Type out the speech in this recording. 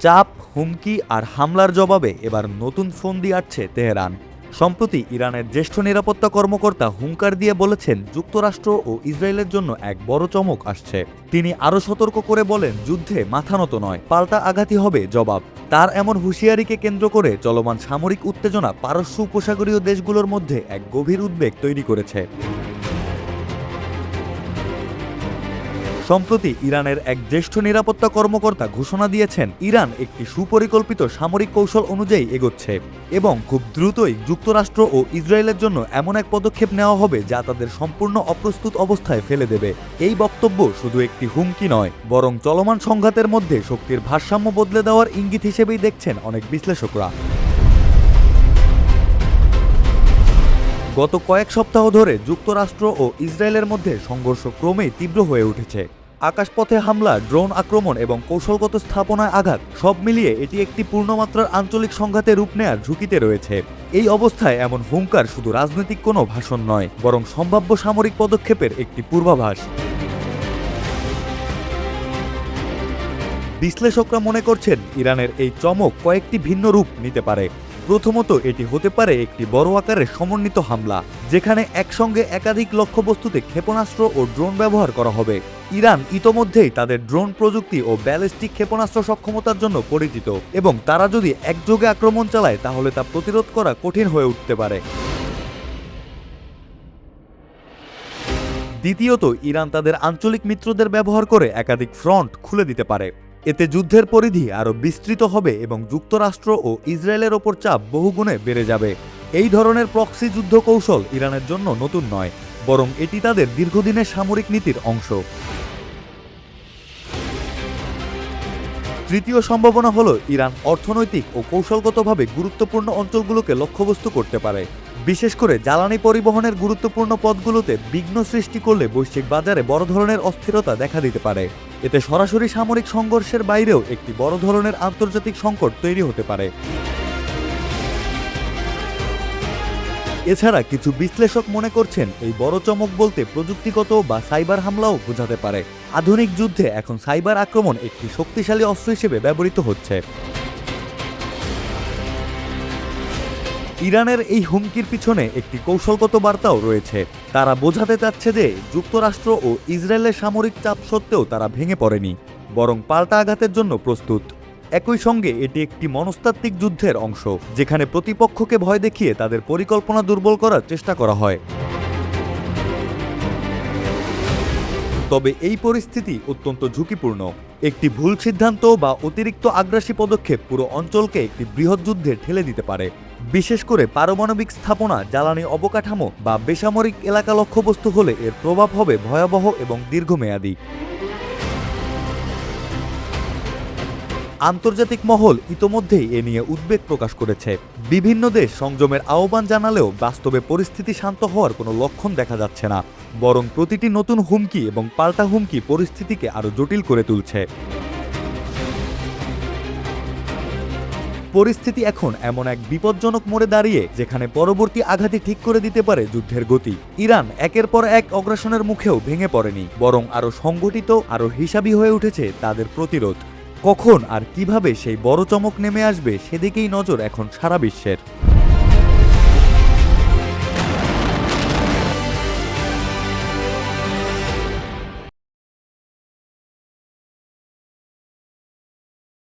চাপ, হুমকি আর হামলার জবাবে এবার নতুন ফন্দি আটছে তেহরান। সম্প্রতি ইরানের জ্যেষ্ঠ নিরাপত্তা কর্মকর্তা হুঙ্কার দিয়ে বলেছেন, যুক্তরাষ্ট্র ও ইসরায়েলের জন্য এক বড় চমক আসছে। তিনি আরও সতর্ক করে বলেন, যুদ্ধে মাথা নত নয়, পাল্টা আঘাতই হবে জবাব। তার এমন হুঁশিয়ারিকে কেন্দ্র করে চলমান সামরিক উত্তেজনা পারস্য উপসাগরীয় দেশগুলোর মধ্যে এক গভীর উদ্বেগ তৈরি করেছে। সম্প্রতি ইরানের এক জ্যেষ্ঠ নিরাপত্তা কর্মকর্তা ঘোষণা দিয়েছেন, ইরান একটি সুপরিকল্পিত সামরিক কৌশল অনুযায়ী এগোচ্ছে এবং খুব দ্রুতই যুক্তরাষ্ট্র ও ইসরায়েলের জন্য এমন এক পদক্ষেপ নেওয়া হবে যা তাদের সম্পূর্ণ অপ্রস্তুত অবস্থায় ফেলে দেবে। এই বক্তব্য শুধু একটি হুমকি নয়, বরং চলমান সংঘাতের মধ্যে শক্তির ভারসাম্য বদলে দেওয়ার ইঙ্গিত হিসেবেই দেখছেন অনেক বিশ্লেষকরা। গত কয়েক সপ্তাহ ধরে যুক্তরাষ্ট্র ও ইসরায়েলের মধ্যে সংঘর্ষ ক্রমেই তীব্র হয়ে উঠেছে। আকাশপথে হামলা, ড্রোন আক্রমণ এবং কৌশলগত স্থাপনায় আঘাত, সব মিলিয়ে এটি একটি পূর্ণমাত্রার আঞ্চলিক সংঘাতে রূপ নেয়ার ঝুঁকিতে রয়েছে। এই অবস্থায় এমন হুঙ্কার শুধু রাজনৈতিক কোনো ভাষণ নয়, বরং সম্ভাব্য সামরিক পদক্ষেপের একটি পূর্বাভাস। বিশ্লেষকরা মনে করছেন, ইরানের এই চমক কয়েকটি ভিন্ন রূপ নিতে পারে। প্রথমত, এটি হতে পারে একটি বড় আকারের সমন্বিত হামলা, যেখানে একসঙ্গে একাধিক লক্ষ্যবস্তুতে ক্ষেপণাস্ত্র ও ড্রোন ব্যবহার করা হবে। ইরান ইতোমধ্যেই তাদের ড্রোন প্রযুক্তি ও ব্যালিস্টিক ক্ষেপণাস্ত্র সক্ষমতার জন্য পরিচিত, এবং তারা যদি একযোগে আক্রমণ চালায় তাহলে তা প্রতিরোধ করা কঠিন হয়ে উঠতে পারে। দ্বিতীয়ত, ইরান তাদের আঞ্চলিক মিত্রদের ব্যবহার করে একাধিক ফ্রন্ট খুলে দিতে পারে। এতে যুদ্ধের পরিধি আরও বিস্তৃত হবে এবং যুক্তরাষ্ট্র ও ইসরায়েলের ওপর চাপ বহুগুণে বেড়ে যাবে। এই ধরনের প্রক্সি যুদ্ধ কৌশল ইরানের জন্য নতুন নয়, বরং এটি তাদের দীর্ঘদিনের সামরিক নীতির অংশ। তৃতীয় সম্ভাবনা হল, ইরান অর্থনৈতিক ও কৌশলগতভাবে গুরুত্বপূর্ণ অঞ্চলগুলোকে লক্ষ্যবস্তু করতে পারে। বিশেষ করে জ্বালানি পরিবহনের গুরুত্বপূর্ণ পথগুলোতে বিঘ্ন সৃষ্টি করলে বৈশ্বিক বাজারে বড় ধরনের অস্থিরতা দেখা দিতে পারে। এতে সরাসরি সামরিক সংঘর্ষের বাইরেও একটি বড় ধরনের আন্তর্জাতিক সংকট তৈরি হতে পারে। এছাড়া কিছু বিশ্লেষক মনে করছেন, এই বড় চমক বলতে প্রযুক্তিগত বা সাইবার হামলাও বোঝাতে পারে। আধুনিক যুদ্ধে এখন সাইবার আক্রমণ একটি শক্তিশালী অস্ত্র হিসেবে ব্যবহৃত হচ্ছে। ইরানের এই হুমকির পিছনে একটি কৌশলগত বার্তাও রয়েছে। তারা বোঝাতে চাচ্ছে যে যুক্তরাষ্ট্র ও ইসরায়েলের সামরিক চাপ সত্ত্বেও তারা ভেঙে পড়েনি, বরং পাল্টা আঘাতের জন্য প্রস্তুত। একই সঙ্গে এটি একটি মনস্তাত্ত্বিক যুদ্ধের অংশ, যেখানে প্রতিপক্ষকে ভয় দেখিয়ে তাদের পরিকল্পনা দুর্বল করার চেষ্টা করা হয়। তবে এই পরিস্থিতি অত্যন্ত ঝুঁকিপূর্ণ। একটি ভুল সিদ্ধান্ত বা অতিরিক্ত আগ্রাসী পদক্ষেপ পুরো অঞ্চলকে একটি বৃহৎ যুদ্ধে ঠেলে দিতে পারে। বিশেষ করে পারমাণবিক স্থাপনা, জ্বালানি অবকাঠামো বা বেসামরিক এলাকা লক্ষ্যবস্তু হলে এর প্রভাব হবে ভয়াবহ এবং দীর্ঘমেয়াদী। আন্তর্জাতিক মহল ইতোমধ্যেই এ নিয়ে উদ্বেগ প্রকাশ করেছে। বিভিন্ন দেশ সংযমের আহ্বান জানালেও বাস্তবে পরিস্থিতি শান্ত হওয়ার কোনো লক্ষণ দেখা যাচ্ছে না, বরং প্রতিটি নতুন হুমকি এবং পাল্টা হুমকি পরিস্থিতিকে আরও জটিল করে তুলছে। পরিস্থিতি এখন এমন এক বিপজ্জনক মোড়ে দাঁড়িয়ে যেখানে পরবর্তী আঘাতই ঠিক করে দিতে পারে যুদ্ধের গতি। ইরান একের পর এক অগ্রাসনের মুখেও ভেঙে পড়েনি, বরং আরও সংগঠিত, আরও হিসাবী হয়ে উঠেছে তাদের প্রতিরোধ। কখন আর কিভাবে সেই বড় চমক নেমে আসবে সেদিকেই নজর এখন সারা বিশ্বের।